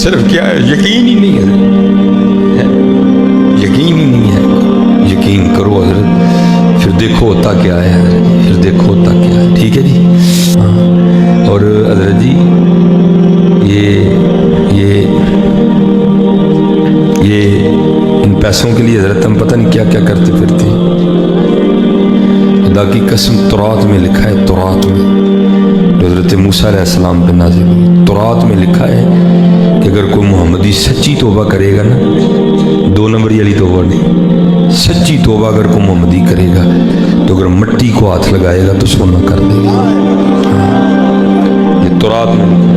صرف کیا ہے یقین ہی نہیں ہے، یقین ہی نہیں ہے۔ یقین کرو حضرت، پھر دیکھو ہوتا کیا ہے حضرت، پھر دیکھو ہوتا کیا ہے، ٹھیک ہے جی۔ ہاں اور حضرت جی یہ ان پیسوں کے لیے حضرت ہم پتہ نہیں کیا کیا کرتے پھرتے ہیں۔ خدا کی قسم تورات میں لکھا ہے، تورات میں جو حضرت موسیٰ علیہ السلام پہ نازل ہوئی، تورات میں لکھا ہے کہ اگر کوئی محمدی سچی توبہ کرے گا نا، 2 نمبری والی توبہ نہیں، سچی توبہ اگر کوئی محمدی کرے گا تو اگر مٹی کو ہاتھ لگائے گا تو سونا کر دے گا۔ یہ تورات میں لکھا ہے۔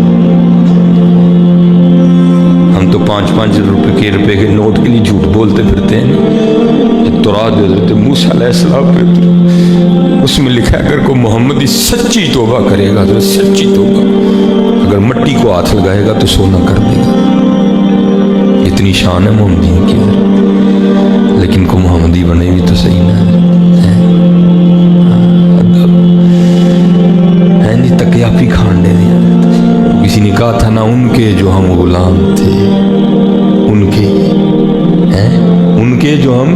ہم تو 5-5 روپے کے نوٹ کے لیے جھوٹ بولتے پھرتے ہیں۔ یہ تورات جو حضرت موسیٰ علیہ السلام پہ، اس میں لکھا ہے اگر کوئی محمدی سچی توبہ کرے گا، تو سچی توبہ اگر مٹی کو ہاتھ لگائے گا تو سونا کر دے گا۔ اتنی شان ہے محمدین کی حضرت، لیکن کو محمدی بنے بھی تو صحیح نہ ہے جی، تکیافی کھان دے دیا۔ کسی نے کہا تھا نا ان کے جو ہم غلام تھے، ان کے جو ہم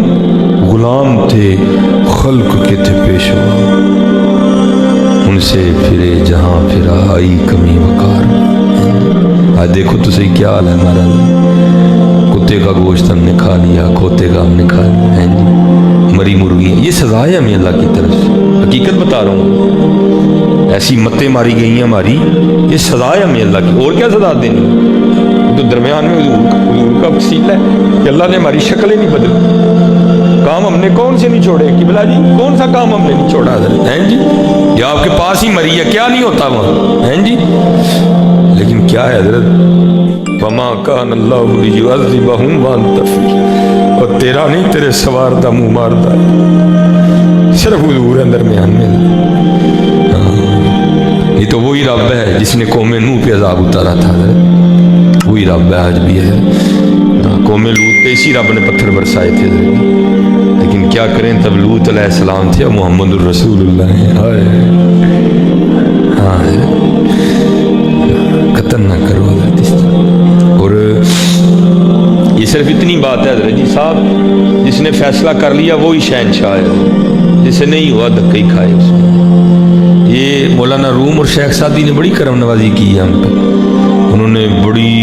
غلام تھے، خلق کے تھے پیشوا، ان سے پھرے جہاں پھرا آئی کمی وقار۔ آج دیکھو تو صحیح کیا حال ہے ہمارا، کتے کا گوشت ہم نے کھا لیا، کھوتے کا ہم نے کھا لیا، ہیں جی، مری مرغیاں۔ یہ سزا ہے ہمیں اللہ کی طرف سے، حقیقت بتا رہا ہوں، ایسی متیں ماری گئی ہیں ہماری، یہ سزا ہے ہمیں اللہ کی، اور کیا سزا دینی؟ تو درمیان میں حضور کا وسیلہ ہے کہ اللہ نے ہماری شکلیں نہیں بدلی، کام ہم نے کون سے نہیں چھوڑے قبلہ جی، کون سا کام ہم نے نہیں چھوڑا حضرت، ہیں جی؟ یا آپ کے پاس ہی مری ہے، کیا نہیں ہوتا وہاں، ہیں جی؟ لیکن کیا ہے حضرت، وما کان اللہ لیعذبہم وانت فیہم، اور تیرا نہیں تیرے سوار دا منہ ماردا، صرف حضور ہے درمیان میں۔ یہ تو وہی رب ہے جس نے قوم نوح پہ عذاب اتارا تھا حضرت، وہی رب ہے آج بھی ہے۔ قوم لوط پہ اسی رب نے پتھر برسائے تھے حضرت، لیکن کیا کریں، تب لوط علیہ السلام تھے، محمد الرسول اللہ ہے۔ ہاں قتل نہ کرو حضرت اس طرح۔ اور یہ صرف اتنی بات ہے حضرت جی صاحب، جس نے فیصلہ کر لیا وہی شہنشاہ ہے، جسے نہیں ہوا دھکا ہی کھائے اس میں۔ یہ مولانا روم اور شیخ سعدی نے بڑی کرم نوازی کی ہے ہم پہ، انہوں نے بڑی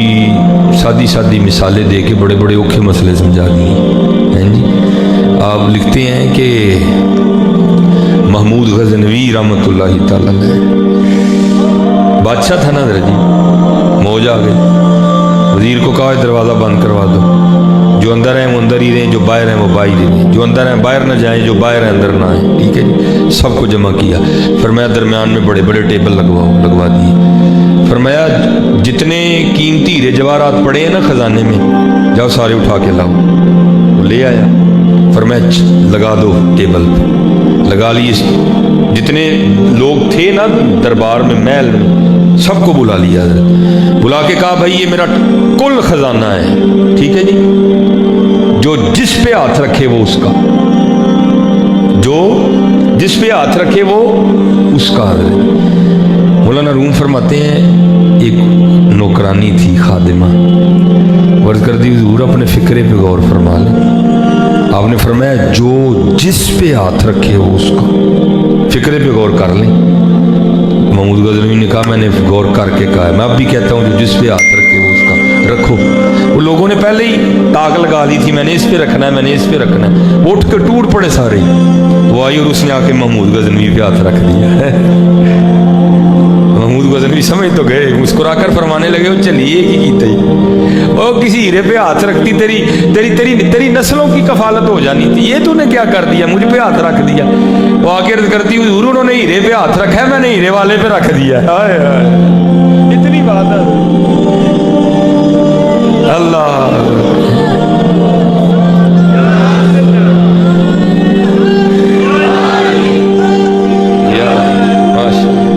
سادی سادی مثالیں دے کے بڑے بڑے اوکھے مسئلے سمجھا دیے ہیں جی۔ آپ لکھتے ہیں کہ محمود غزنوی رحمۃ اللہ تعالی بادشاہ تھا نا حضرت جی، موج آ گئی، وزیر کو کہا دروازہ بند کروا دو، جو اندر ہیں وہ اندر ہی رہیں، جو باہر ہیں وہ باہر ہی رہیں، جو اندر ہیں باہر نہ جائیں، جو باہر ہیں اندر نہ آئیں، ٹھیک ہے جی۔ سب کو جمع کیا، فرمایا درمیان میں بڑے بڑے ٹیبل لگوا دیے، فرمایا جتنے قیمتی ہیرے جواہرات پڑے ہیں نا خزانے میں، جاؤ سارے اٹھا کے لاؤ، وہ لے آیا، فرمایا لگا دو ٹیبل پہ، لگا لیے، جتنے لوگ تھے نا دربار میں محل میں سب کو بلا لیا حضرت، بلا کے کہا بھائی یہ میرا کل خزانہ ہے، ٹھیک ہے جی، جو جس پہ ہاتھ رکھے وہ اس کا، جو جس پہ ہاتھ رکھے وہ اس کا حضرت۔ مولانا روم فرماتے ہیں ایک نوکرانی تھی خادمہ، ورد کر دی حضور اپنے فکرے پہ غور فرما لیں، آپ نے فرمایا جو جس پہ ہاتھ رکھے وہ اس کا، فکرے پہ غور کر لیں۔ محمود غزنوی نے کہا میں نے غور کر کے کہا ہے، میں اب بھی کہتا ہوں جو جس پہ ہاتھ رکھے وہ اس کا رکھو۔ وہ لوگوں نے پہلے ہی تاک لگا لی تھی، میں نے اس پہ رکھنا ہے، میں نے اس پہ رکھنا ہے، وہ اٹھ کے ٹوٹ پڑے سارے، وہ آئی اور اس نے آ کے محمود غزنوی پہ ہاتھ رکھ دیا۔ محمود غزنوی سمجھ تو گئے، مسکرا کر فرمانے لگے وہ چلیے کی کیتے ہی، اور کسی ہیرے پہ ہاتھ رکھتی تیری نسلوں کی کفالت ہو جانی تھی، یہ تو نے کیا کر دیا، مجھ پہ ہاتھ رکھ دیا۔ وہ آگے عرض کرتی حضور انہوں نے ہیرے پہ ہاتھ رکھا ہے، میں نے ہیرے والے پہ رکھ دیا ہے۔ اتنی بات ہے اللہ،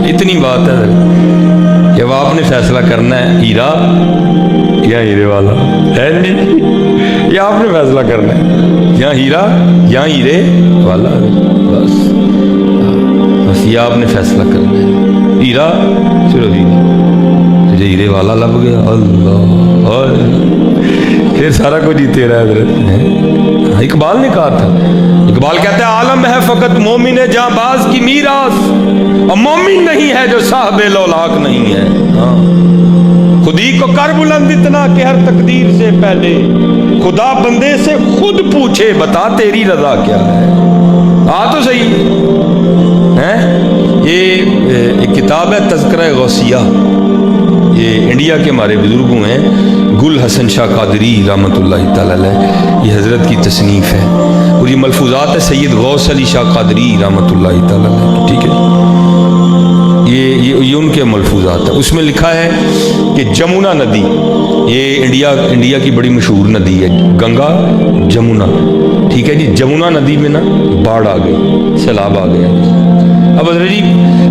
اتنی بات ہے کہ اب آپ نے فیصلہ کرنا ہے ہیرا یا ہیرے والا ہے نہیں، یہ آپ نے فیصلہ کرنا ہے، یا ہیرا یا ہیرے والا، بس یہ آپ نے فیصلہ کرنا ہے، ہیرا صرف ہیرا، مجھے ہیرے والا لب گیا، اللہ پھر سارا کچھ ہی تیرا ہے۔ اقبال نے کہا تھا، اقبال کہتا ہے عالم ہے فقط مومن جاں باز کی میراث، اور مومن نہیں ہے جو صاحب لولاک نہیں ہے۔ خودی کو کر بلند اتنا کہ ہر تقدیر سے پہلے خدا بندے سے خود پوچھے بتا تیری رضا کیا ہے۔ تو صحیح ہے۔ یہ ایک کتاب ہے تذکرہ غوثیہ، یہ انڈیا کے ہمارے بزرگوں ہیں، گل حسن شاہ قادری رحمۃ اللہ تعالی علیہ، یہ حضرت کی تصنیف ہے، اور یہ ملفوظات ہے سید غوث علی شاہ قادری رحمۃ اللہ تعالی علیہ، ٹھیک ہے، یہ ان کے ملفوظات ہیں۔ اس میں لکھا ہے کہ جمنا ندی، یہ انڈیا کی بڑی مشہور ندی ہے، گنگا جمنا، ٹھیک ہے جی، جمنا ندی میں نا باڑھ آ گئی، سیلاب آ گیا۔ اب حضرت جی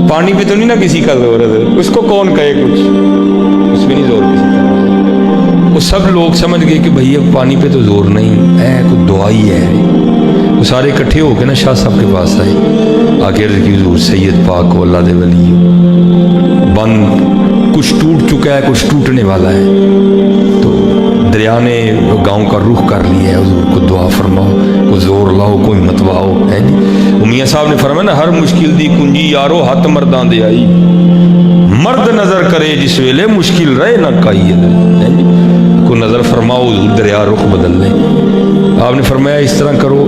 پانی پہ تو نہیں نا کسی کا زور ہے، اس کو کون کہے کچھ، اس پہ نہیں زور کسی کا۔ وہ سب لوگ سمجھ گئے کہ بھئی اب پانی پہ تو زور نہیں ہے، کوئی دعا ہی ہے۔ وہ سارے اکٹھے ہو کے نا شاہ صاحب کے پاس آئے، آکے عرض کی حضور سید پاک ہو، اللہ دے ولی ہو، بند کچھ ٹوٹ چکا ہے، کچھ ٹوٹنے والا ہے، تو دریا نے گاؤں کا رخ کر لیا ہے، حضور کو دعا فرماؤ، کو زور لاؤ، کوئی متواؤ ہے جی۔ میاں صاحب نے فرمایا نا ہر مشکل دی کنجی یارو ہاتھ مرداں دے آئی، مرد نظر کرے جس ویلے مشکل رہے نہ کائی ہے جی، کو نظر فرماؤ، حضور دریا رخ بدل لیں۔ آپ نے فرمایا اس طرح کرو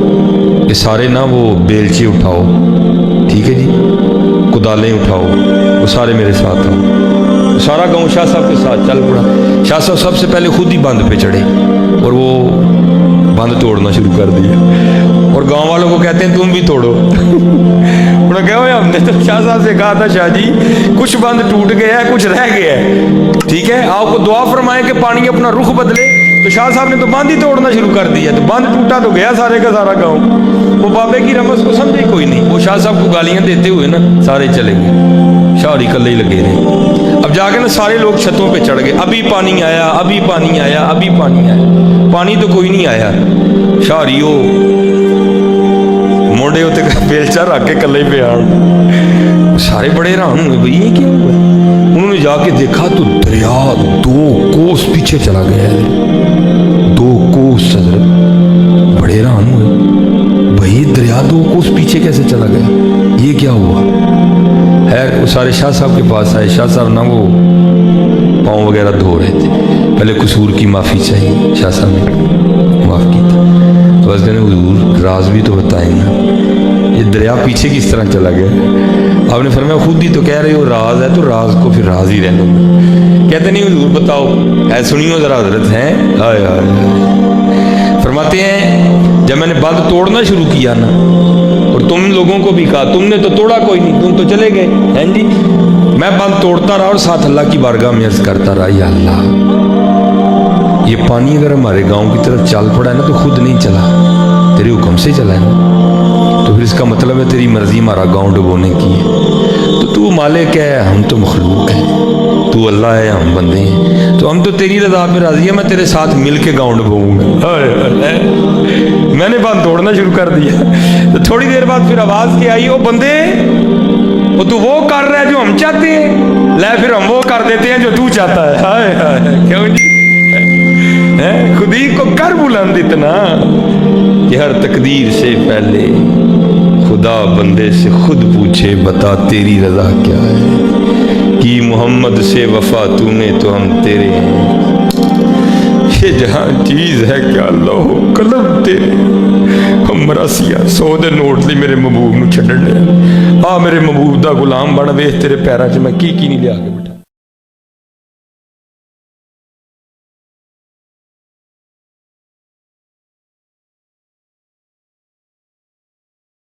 کہ سارے نا وہ بیلچے اٹھاؤ، ٹھیک ہے جی، کدالیں اٹھاؤ، وہ سارے میرے ساتھ آؤ۔ سارا گاؤں شاہ صاحب کے ساتھ چل پڑا۔ شاہ صاحب سب سے پہلے خود ہی بند پہ چڑھے اور وہ بند توڑنا شروع کر دیا، اور گاؤں والوں کو کہتے ہیں تم بھی توڑو۔ انہوں نے کہا ہم نے تو شاہ صاحب سے کہا تھا شاہ جی کچھ بند ٹوٹ گیا ہے، کچھ رہ گیا ہے، ٹھیک ہے، آپ کو دعا فرمائیں کہ پانی اپنا رخ بدلے، تو شاہ صاحب نے تو بند ہی توڑنا شروع کر دیا، تو بند ٹوٹا تو گیا سارے کا سارا گاؤں۔ وہ بابے کی رمز کو سمجھے کوئی نہیں، وہ شاہ صاحب کو گالیاں دیتے ہوئے نا سارے چلے گئے، شاہ علی کلے ہی لگے رہے۔ اب جا کے نا سارے لوگ چھتوں پہ چڑھ گئے، ابھی پانی آیا، ابھی پانی آیا، ابھی پانی آیا، پانی تو کوئی نہیں آیا۔ شاہ ریو موڈے ہوتے بیلچا رکھ کے کلے پہ آن، سارے بڑے حیران ہوئے بھئی یہ کیا ہوا۔ انہوں نے جا کے دیکھا تو دریا 2 کوس پیچھے چلا گیا ہے، 2 کوس، حضرت بڑے حیران ہوئے بھئی دریا 2 کوس پیچھے کیسے چلا گیا، یہ کیا ہوا ہے۔ وہ سارے شاہ صاحب کے پاس آئے، شاہ صاحب نا وہ پاؤں وغیرہ دھو رہے تھے، پہلے قصور کی معافی چاہیے، شاہ صاحب نے معاف کی تھا، تو بس کہنے حضور راز بھی تو بتائیں نا، یہ دریا پیچھے کس طرح چلا گیا۔ آپ نے فرمایا خود ہی تو کہہ رہے ہو راز ہے، تو راز کو پھر راز ہی رہنے دو۔ کہتے نہیں حضور بتاؤ، ہے سنیو ذرا حضرت ہیں۔ فرماتے ہیں جب میں نے بند توڑنا شروع کیا نا، اور تم لوگوں کو بھی کہا، تم نے تو توڑا کوئی نہیں، تم تو چلے گئے ہیں جی، میں بند توڑتا رہا اور ساتھ اللہ کی بارگاہ میں عرض کرتا رہا، یا اللہ یہ پانی اگر ہمارے گاؤں کی طرف چل پڑا ہے نا تو خود نہیں چلا، تیرے حکم سے چلا ہے نا، تو پھر اس کا مطلب ہے تیری مرضی ہمارا گاؤں ڈبونے کی ہے، تو مالک ہے، ہم تو مخلوق ہیں، تو اللہ ہے، ہم بندے ہیں، تو ہم تو تیری رضا پہ راضی ہے، میں تیرے ساتھ مل کے گاؤں ڈبوؤں گا۔ میں نے بند توڑنا شروع کر دیا، تو تھوڑی دیر بعد پھر آواز کی آئی، وہ بندے وہ تو وہ کر رہا ہے جو ہم چاہتے ہیں، لے پھر ہم وہ کر دیتے ہیں جو تو چاہتا ہے۔ ہائے ہائے، کیوں جی، خودی کو کر بلند اتنا کہ ہر تقدیر سے پہلے خدا بندے سے خود پوچھے بتا تیری رضا کیا ہے، کی محمد سے وفا تو نے تو ہم تیرے ہیں، یہ جہاں چیز ہے کیا اللہ قلم تیرے، ہم مراسیا 100 دے نوٹ لی میرے محبوب نو چھڈنے، آ میرے محبوب دا غلام بن ویکھ تیرے پیراں 'چ میں کی نہیں لیا کے